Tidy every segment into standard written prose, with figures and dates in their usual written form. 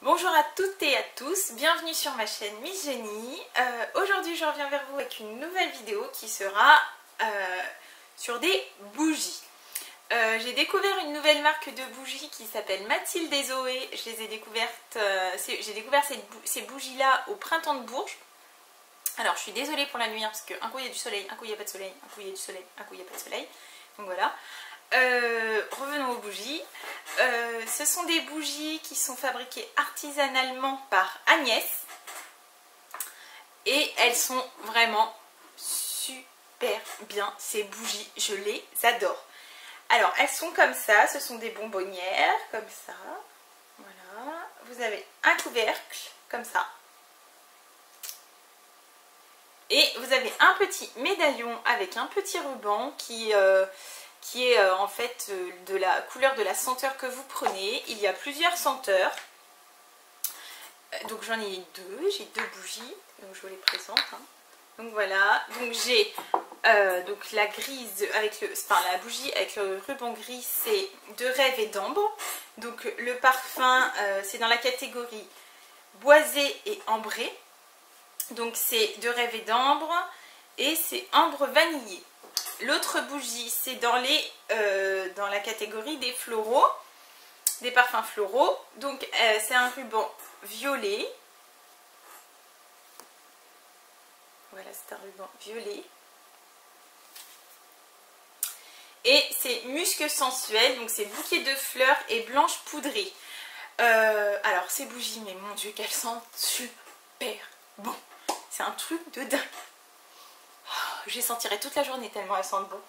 Bonjour à toutes et à tous, bienvenue sur ma chaîne Miss Jenny. Aujourd'hui je reviens vers vous avec une nouvelle vidéo qui sera sur des bougies. J'ai découvert une nouvelle marque de bougies qui s'appelle Mathilde et Zoé. Je les ai découvertes, j'ai découvert ces bougies là au printemps de Bourges. Alors je suis désolée pour la nuit hein, parce qu'un coup il y a du soleil, un coup il n'y a pas de soleil, un coup il y a du soleil, un coup il n'y a pas de soleil. Donc voilà. Revenons aux bougies. Ce sont des bougies qui sont fabriquées artisanalement par Agnès. Et elles sont vraiment super bien ces bougies. Je les adore. Alors elles sont comme ça. Ce sont des bonbonnières comme ça. Voilà. Vous avez un couvercle comme ça. Et vous avez un petit médaillon avec un petit ruban qui est en fait de la couleur de la senteur que vous prenez. Il y a plusieurs senteurs. Donc j'en ai deux. J'ai deux bougies. Donc je vous les présente. Hein. Donc voilà. Donc j'ai donc la grise avec la bougie avec le ruban gris, c'est de rêve et d'ambre. Donc le parfum, c'est dans la catégorie boisé et ambré. Donc c'est de rêve et d'ambre et c'est ambre vanillé. L'autre bougie c'est dans la catégorie des floraux, des parfums floraux. Donc c'est un ruban violet. Voilà, c'est un ruban violet. Et c'est musc sensuel, donc c'est bouquet de fleurs et blanche poudrée. Alors ces bougies, mais mon dieu qu'elles sentent super bon. C'est un truc de dingue. Je les sentirai toute la journée tellement elles sentent bon.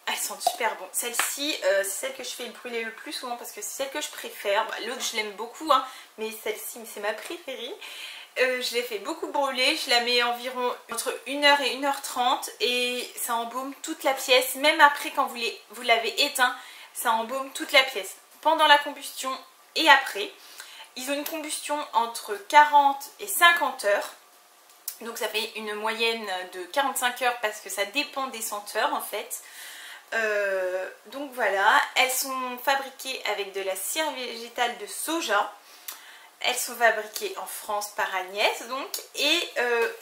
Elles sentent super bon. Celle-ci, c'est celle que je fais brûler le plus souvent parce que c'est celle que je préfère. Bah, l'autre, je l'aime beaucoup, hein, mais celle-ci, c'est ma préférée. Je l'ai fait beaucoup brûler. Je la mets environ entre 1h et 1h30 et ça embaume toute la pièce. Même après, quand vous l'avez éteint, ça embaume toute la pièce. Pendant la combustion et après. Ils ont une combustion entre 40 et 50 heures. Donc ça fait une moyenne de 45 heures parce que ça dépend des senteurs en fait. Donc voilà, elles sont fabriquées avec de la cire végétale de soja. Elles sont fabriquées en France par Agnès donc. Et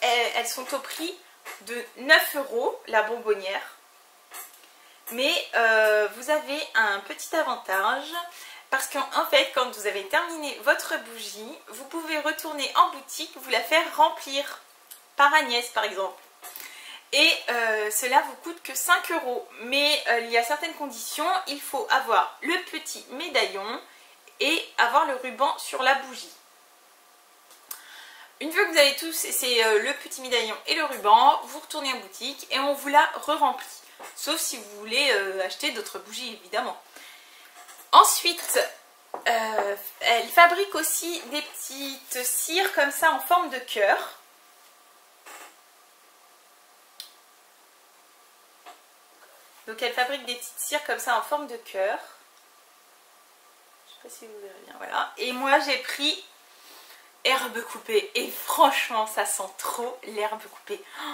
elles sont au prix de 9 € la bonbonnière. Mais vous avez un petit avantage. Parce qu'en fait, quand vous avez terminé votre bougie, vous pouvez retourner en boutique, vous la faire remplir par Agnès par exemple. Et cela vous coûte que 5 €. Mais il y a certaines conditions. Il faut avoir le petit médaillon et avoir le ruban sur la bougie. Une fois que vous avez tous, c'est le petit médaillon et le ruban, vous retournez en boutique et on vous la re-remplit. Sauf si vous voulez acheter d'autres bougies évidemment. Ensuite, elle fabrique aussi des petites cires comme ça en forme de cœur. Donc elle fabrique des petites cires comme ça en forme de cœur. Je sais pas si vous verrez bien, voilà. Et moi j'ai pris herbe coupée. Et franchement ça sent trop l'herbe coupée. Oh,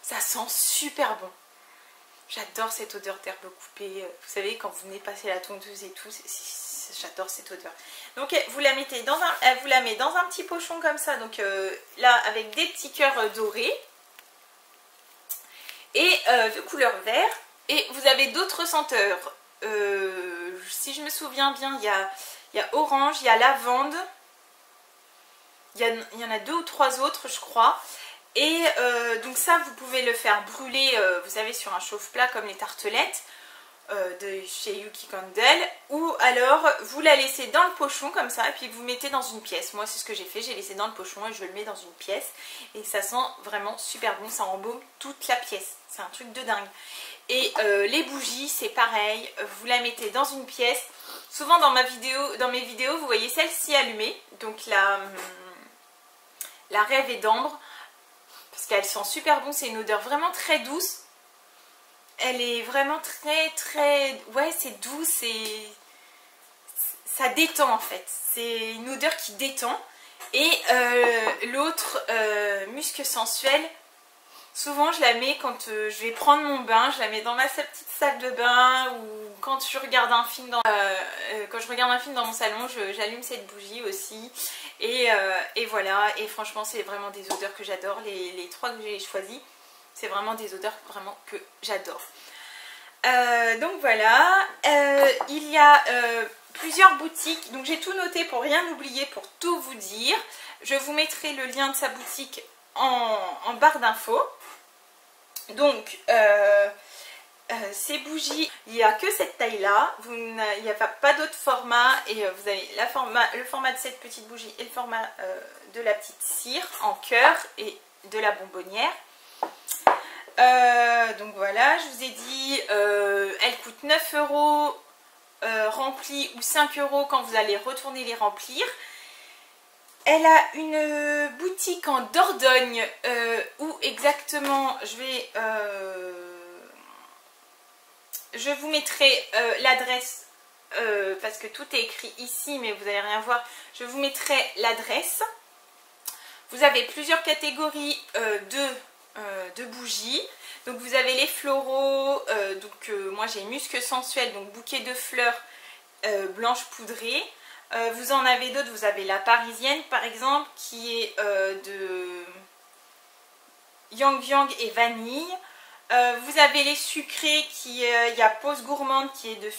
ça sent super bon. J'adore cette odeur d'herbe coupée. Vous savez quand vous venez passer la tondeuse et tout, j'adore cette odeur. Donc vous la mettez dans elle vous la met dans un petit pochon comme ça. Donc là avec des petits cœurs dorés. Et de couleur vert. Et vous avez d'autres senteurs. Si je me souviens bien, il y a orange, il y a lavande. Il y en a 2 ou 3 autres, je crois. Et donc ça, vous pouvez le faire brûler, vous savez, sur un chauffe-plat comme les tartelettes de chez Yuki Candle. Ou alors, vous la laissez dans le pochon comme ça et puis vous mettez dans une pièce. Moi, c'est ce que j'ai fait. J'ai laissé dans le pochon et je le mets dans une pièce. Et ça sent vraiment super bon. Ça embaume toute la pièce. C'est un truc de dingue. Et les bougies, c'est pareil. Vous la mettez dans une pièce. Souvent, dans mes vidéos, vous voyez celle-ci allumée. Donc, la rêve et d'ambre. Parce qu'elle sent super bon. C'est une odeur vraiment très douce. Elle est vraiment très... Ouais, c'est doux, ça détend en fait. C'est une odeur qui détend. Et l'autre, musc sensuel, Souvent je la mets quand je vais prendre mon bain, je la mets dans ma petite salle de bain, ou quand je regarde un film dans mon salon, j'allume cette bougie aussi. Et voilà, et franchement c'est vraiment des odeurs que j'adore, les 3 que j'ai choisis, c'est vraiment des odeurs vraiment que j'adore. Donc voilà, il y a plusieurs boutiques, donc j'ai tout noté pour rien oublier, pour tout vous dire. Je vous mettrai le lien de sa boutique en barre d'infos. Donc ces bougies, il n'y a que cette taille là, il n'y a pas d'autres formats, et vous avez le format de cette petite bougie et le format de la petite cire en cœur et de la bonbonnière. Donc voilà, je vous ai dit, elle coûte 9 € remplie, ou 5 € quand vous allez retourner les remplir. Elle a une boutique en Dordogne, où exactement je vous mettrai l'adresse, parce que tout est écrit ici mais vous n'allez rien voir. Je vous mettrai l'adresse. Vous avez plusieurs catégories de bougies. Donc vous avez les floraux, moi j'ai musc sensuel, donc bouquet de fleurs blanches poudrées. Vous en avez d'autres, vous avez la parisienne par exemple, qui est de yang yang et vanille. Vous avez les sucrés, il y a pause gourmande qui est de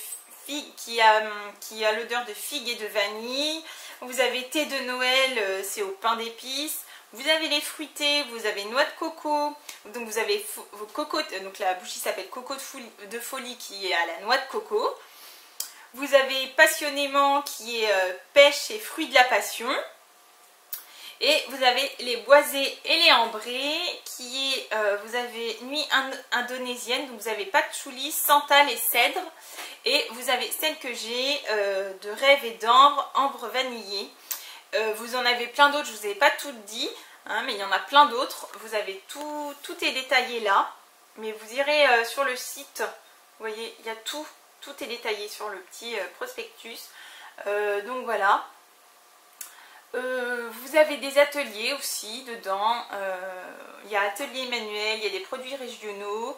figue, qui a l'odeur de figue et de vanille. Vous avez thé de Noël, c'est au pain d'épices. Vous avez les fruités, vous avez noix de coco, donc vous avez coco, donc la bougie s'appelle coco de folie qui est à la noix de coco. Vous avez passionnément qui est pêche et fruits de la passion. Et vous avez les boisés et les ambrés qui est, vous avez nuit indonésienne, donc vous avez patchouli, santal et cèdre. Et vous avez celle que j'ai de rêve et ambre vanillée. Vous en avez plein d'autres, je ne vous ai pas toutes dit, hein, mais il y en a plein d'autres. Vous avez tout est détaillé là, mais vous irez sur le site, vous voyez, il y a tout est détaillé sur le petit prospectus. Donc voilà. Vous avez des ateliers aussi dedans, il y a atelier manuel, il y a des produits régionaux,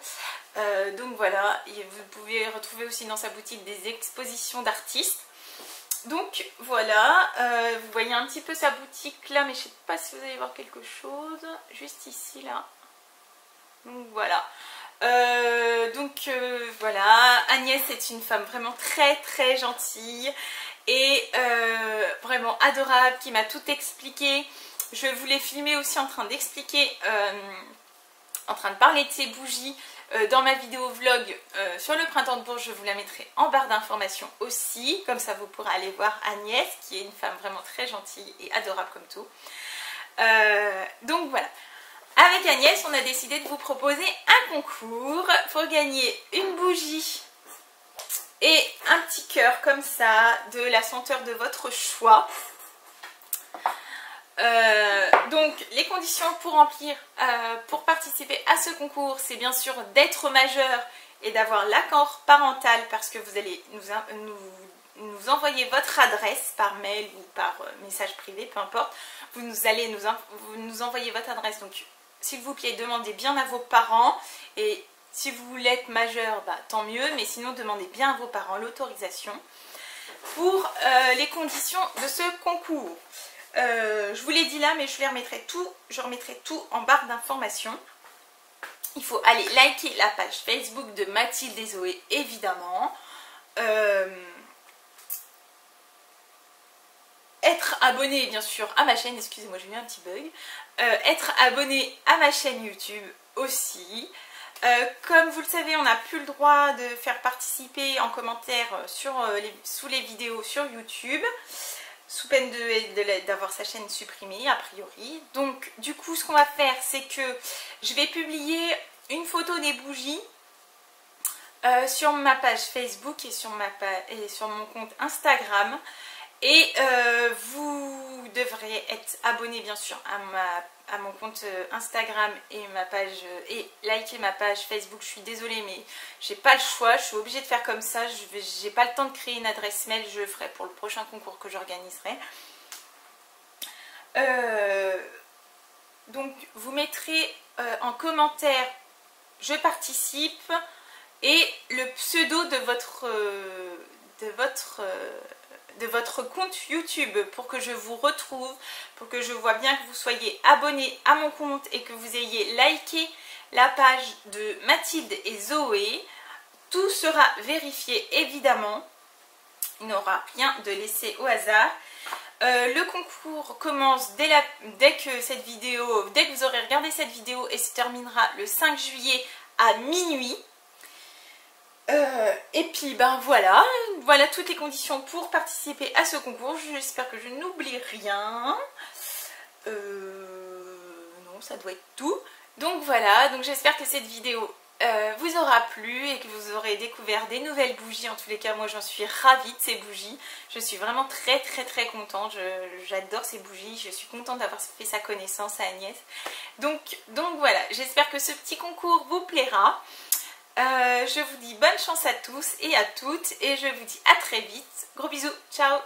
donc voilà, et vous pouvez retrouver aussi dans sa boutique des expositions d'artistes. Donc voilà, vous voyez un petit peu sa boutique là, mais je ne sais pas si vous allez voir quelque chose, juste ici là. Donc voilà. Voilà, Agnès est une femme vraiment très très gentille et vraiment adorable, qui m'a tout expliqué. Je voulais filmer aussi en train d'expliquer, en train de parler de ces bougies dans ma vidéo vlog sur le printemps de Bourges. Je vous la mettrai en barre d'informations aussi, comme ça vous pourrez aller voir Agnès, qui est une femme vraiment très gentille et adorable comme tout. Donc voilà. Avec Agnès, on a décidé de vous proposer un concours pour gagner une bougie et un petit cœur comme ça de la senteur de votre choix. Donc les conditions pour remplir, pour participer à ce concours, c'est bien sûr d'être majeur et d'avoir l'accord parental, parce que vous allez nous envoyer votre adresse par mail ou par message privé, peu importe. Vous allez nous envoyer votre adresse, donc s'il vous plaît, demandez bien à vos parents, et si vous voulez être majeur, bah, tant mieux, mais sinon demandez bien à vos parents l'autorisation pour les conditions de ce concours. Je vous l'ai dit là, mais je remettrai tout en barre d'informations. Il faut aller liker la page Facebook de Mathilde et Zoé, évidemment. Être abonné bien sûr à ma chaîne, excusez-moi j'ai eu un petit bug, être abonné à ma chaîne YouTube aussi. Comme vous le savez, on n'a plus le droit de faire participer en commentaire sous les vidéos sur YouTube, sous peine d'avoir sa chaîne supprimée a priori. Donc du coup ce qu'on va faire, c'est que je vais publier une photo des bougies sur ma page Facebook et sur mon compte Instagram. Et vous devrez être abonné bien sûr à mon compte Instagram et ma page, et liker ma page Facebook. Je suis désolée, mais j'ai pas le choix, je suis obligée de faire comme ça. J'ai pas le temps de créer une adresse mail, je le ferai pour le prochain concours que j'organiserai. Donc vous mettrez en commentaire je participe et le pseudo de votre compte YouTube pour que je vous retrouve, pour que je vois bien que vous soyez abonné à mon compte et que vous ayez liké la page de Mathilde et Zoé. Tout sera vérifié évidemment, il n'y aura rien de laissé au hasard. Le concours commence dès que vous aurez regardé cette vidéo et se terminera le 5 juillet à minuit. Et puis ben voilà toutes les conditions pour participer à ce concours. J'espère que je n'oublie rien. Non, ça doit être tout. Donc voilà, donc j'espère que cette vidéo vous aura plu et que vous aurez découvert des nouvelles bougies. En tous les cas, moi j'en suis ravie de ces bougies. Je suis vraiment très contente. J'adore ces bougies. Je suis contente d'avoir fait sa connaissance à Agnès. Donc voilà, j'espère que ce petit concours vous plaira. Je vous dis bonne chance à tous et à toutes et je vous dis à très vite. Gros bisous, ciao!